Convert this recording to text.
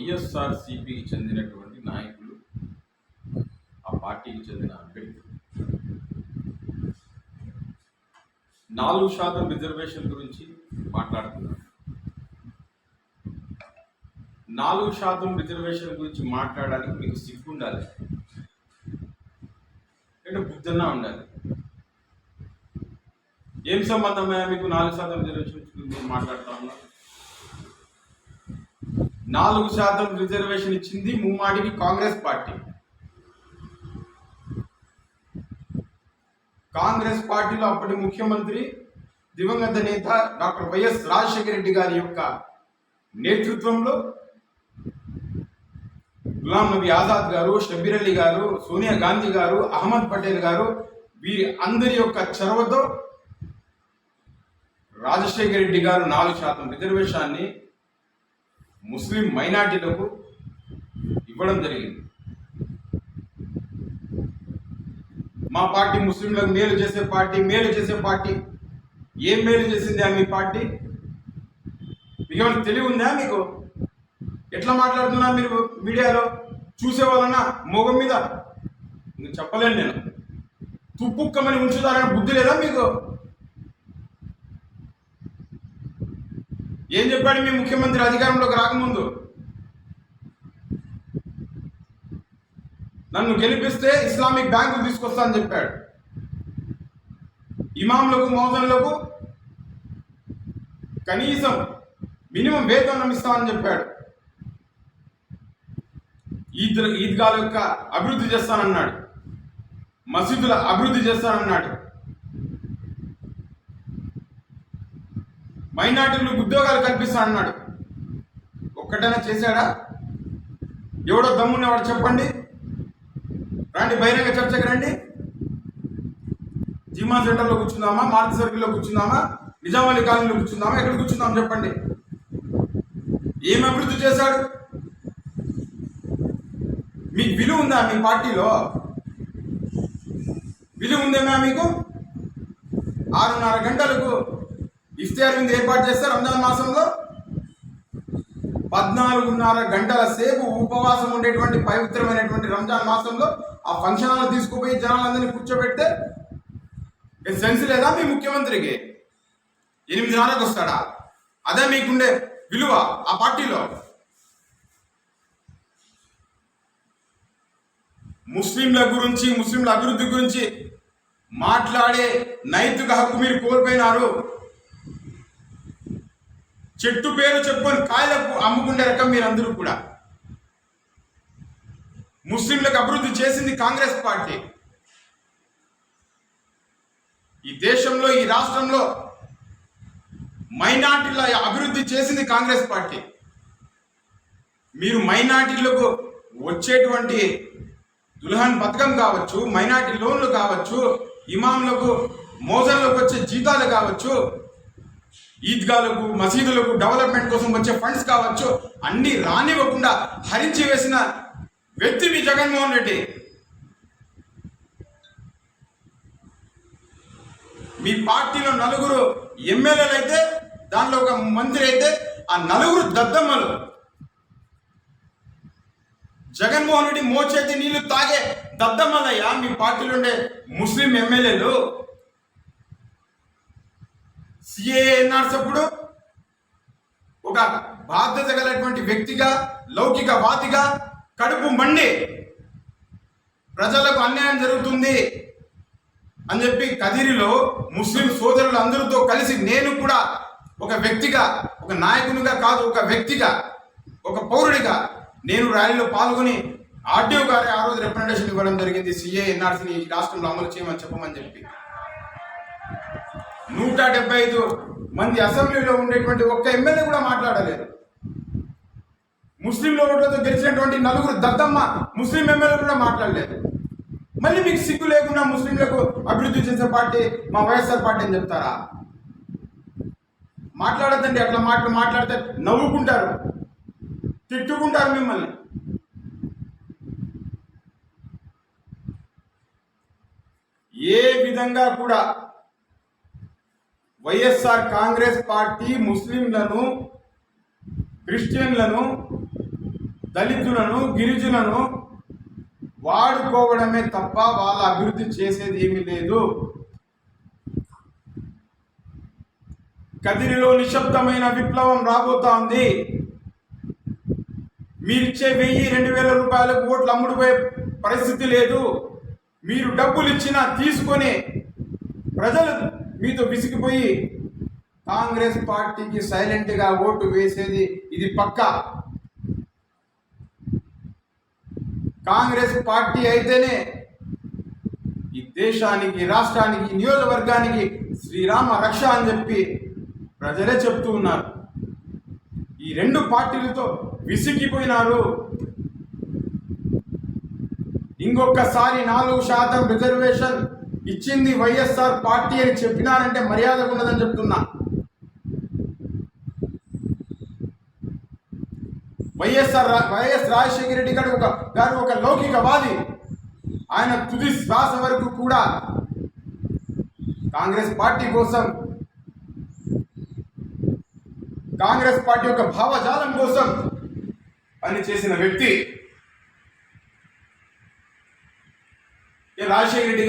వైఎస్ఆర్సీపీకి చెందినటువంటి నాయకులు, ఆ పార్టీకి చెందిన అభ్యర్థులు 4% రిజర్వేషన్ గురించి మాట్లాడుతున్నారు. 4% రిజర్వేషన్ గురించి మాట్లాడడానికి మీకు సిగ్గు ఉండాలి, అంటే బుద్ధన్నా ఉండాలి. ఏం సంబంధమే మీకు 4% రిజర్వేషన్ గురించి మాట్లాడుతూ ఉన్నారు? 4% రిజర్వేషన్ ఇచ్చింది ముమ్మాటికి కాంగ్రెస్ పార్టీ. కాంగ్రెస్ పార్టీలో అప్పటి ముఖ్యమంత్రి దివంగత నేత డాక్టర్ వైఎస్ రాజశేఖర రెడ్డి గారి యొక్క నేతృత్వంలో గులాం నబీ ఆజాద్ గారు, షబ్బీర్ అలీ గారు, సోనియా గాంధీ గారు, అహ్మద్ పటేల్ గారు, వీరి అందరి యొక్క చొరవతో రాజశేఖర రెడ్డి గారు 4% రిజర్వేషన్ని ముస్లిం మైనార్టీలకు ఇవ్వడం జరిగింది. మా పార్టీ ముస్లింలకు మేలు చేసే పార్టీ. ఏం మేలు చేసింది మీ పార్టీ? మీకు ఏమైనా తెలివి ఉందా? మీకు ఎట్లా మాట్లాడుతున్నా మీరు మీడియాలో చూసే వాళ్ళన్నా మొగం మీద చెప్పలేను నేను. తుప్పుక్కమని ఉంచుతారని బుద్ధి లేదా మీకు? ఏం చెప్పాడు మీ ముఖ్యమంత్రి అధికారంలోకి రాకముందు? నన్ను గెలిపిస్తే ఇస్లామిక్ బ్యాంకులు తీసుకొస్తా అని చెప్పాడు. ఇమాంలకు, మౌజన్లకు కనీసం మినిమం వేతనం ఇస్తామని చెప్పాడు. ఈద్గాల యొక్క అభివృద్ధి చేస్తానన్నాడు, మసీదుల అభివృద్ధి చేస్తానన్నాడు, మైనార్టీలకు ఉద్యోగాలు కల్పిస్తానన్నాడు. ఒక్కటైనా చేశాడా? ఎవడో దమ్మున్నవాడు చెప్పండి, రండి బహిరంగ చర్చకి రండి. జిమా సెంటర్లో కూర్చుందామా, మారుతి సర్కిల్లో కూర్చుందామా, నిజామాబాద్ కాలనీలో కూర్చుందామా, ఎక్కడ కూర్చుందాం చెప్పండి. ఏం అభివృద్ధి చేశాడు? మీకు విలువ ఉందా? మీ పార్టీలో విలువ ఉందేమా మీకు? 6:30 గంటలకు ఇఫ్తార్ విందు ఏర్పాటు చేస్తారు రంజాన్ మాసంలో. 14:30 గంటల సేపు ఉపవాసం ఉండేటువంటి పవిత్రమైనటువంటి రంజాన్ మాసంలో ఆ ఫంక్షన్ హాల్ తీసుకుపోయి జనాలందరినీ కూర్చోబెడితే సెన్స్ లేదా మీ ముఖ్యమంత్రికి? 8:30కు వస్తాడా? అదే మీకుండే విలువ ఆ పార్టీలో? ముస్లింల గురించి, ముస్లింల అభివృద్ధి గురించి మాట్లాడే నైతిక హక్కు మీరు కోల్పోయినారు. చెట్టు పేరు చెప్పుకొని కాయలకు అమ్ముకునే రకం మీరందరూ కూడా. ముస్లింలకు అభివృద్ధి చేసింది కాంగ్రెస్ పార్టీ. ఈ దేశంలో, ఈ రాష్ట్రంలో మైనార్టీల అభివృద్ధి చేసింది కాంగ్రెస్ పార్టీ. మీరు మైనార్టీలకు వచ్చేటువంటి దుల్హన్ పథకం కావచ్చు, మైనార్టీ లోన్లు కావచ్చు, ఇమాంలకు మోజన్లకు వచ్చే జీతాలు కావచ్చు, ఈద్గాలకు, మసీదులకు డెవలప్మెంట్ కోసం వచ్చే ఫండ్స్ కావచ్చు, అన్ని రానివ్వకుండా హరించి వేసిన వ్యక్తి మీ జగన్మోహన్ రెడ్డి. మీ పార్టీలో 4 ఎమ్మెల్యేలు అయితే, దానిలో ఒక మంత్రి అయితే, ఆ 4 దద్దమ్మలు. జగన్మోహన్ రెడ్డి మోచేతి నీళ్లు తాగే దద్దమ్మలయ్యా మీ పార్టీలో ఉండే ముస్లిం ఎమ్మెల్యేలు. సిఏఎన్ఆర్స్ అప్పుడు ఒక బాధ్యత గలటువంటి వ్యక్తిగా, లౌకికవాదిగా కడుపు మండి ప్రజలకు అన్యాయం జరుగుతుంది అని చెప్పి కదిరిలో ముస్లిం సోదరులు అందరితో కలిసి నేను కూడా ఒక వ్యక్తిగా, ఒక నాయకునిగా కాదు, ఒక వ్యక్తిగా, ఒక పౌరుడిగా నేను ర్యాలీలో పాల్గొని ఆర్డీఓ గారి ఆ రోజు రిప్రజెంటేషన్ ఇవ్వడం జరిగింది. సిఏఎన్ఆర్సీని ఈ రాష్ట్రంలో అమలు చేయమని చెప్పమని చెప్పి. 175 మంది అసెంబ్లీలో ఉండేటువంటి ఒక్క ఎమ్మెల్యే కూడా మాట్లాడలేదు. ముస్లింల ఓట్లతో గెలిచినటువంటి 4 దద్దమ్మ ముస్లిం ఎమ్మెల్యే కూడా మాట్లాడలేదు. మళ్ళీ మీకు సిగ్గు లేకుండా ముస్లింలకు అభివృద్ధి చేసే పార్టీ మా వైఎస్ఆర్ పార్టీ అని చెప్తారా? మాట్లాడద్దండి. అట్లా మాట్లాడితే నవ్వుకుంటారు, తిట్టుకుంటారు మిమ్మల్ని. ఏ విధంగా కూడా వైఎస్ఆర్ కాంగ్రెస్ పార్టీ ముస్లింలను, క్రిస్టియన్లను దళితులను గిరిజనులను వాడుకోవడమే తప్ప వాళ్ళ అభివృద్ధి చేసేది ఏమీ లేదు. కదిరిలో నిశ్శబ్దమైన విప్లవం రాబోతా ఉంది. మీరిచ్చే 1000-2000 రూపాయలకు ఓట్లు అమ్ముడుపోయే పరిస్థితి లేదు. మీరు డబ్బులు ఇచ్చినా తీసుకొని ప్రజలు మీతో విసిగిపోయి కాంగ్రెస్ పార్టీకి సైలెంట్గా ఓటు వేసేది ఇది పక్కా. కాంగ్రెస్ పార్టీ అయితేనే ఈ దేశానికి, రాష్ట్రానికి, నియోజకవర్గానికి శ్రీరామ రక్ష అని చెప్పి ప్రజలే చెప్తూ ఉన్నారు. ఈ రెండు పార్టీలతో విసిగిపోయినారు. ఇంకొకసారి 4% రిజర్వేషన్ ఇచ్చింది వైఎస్ఆర్ పార్టీ అని చెప్పినారంటే మర్యాద ఉండదని చెప్తున్నా. వైఎస్ రాజశేఖర రెడ్డి గారు ఒక లౌకికవాది. ఆయన తుది శ్వాస వరకు కూడా కాంగ్రెస్ పార్టీ కోసం, కాంగ్రెస్ పార్టీ యొక్క భావజాలం కోసం పనిచేసిన వ్యక్తి రాజశేఖర రెడ్డి గారు.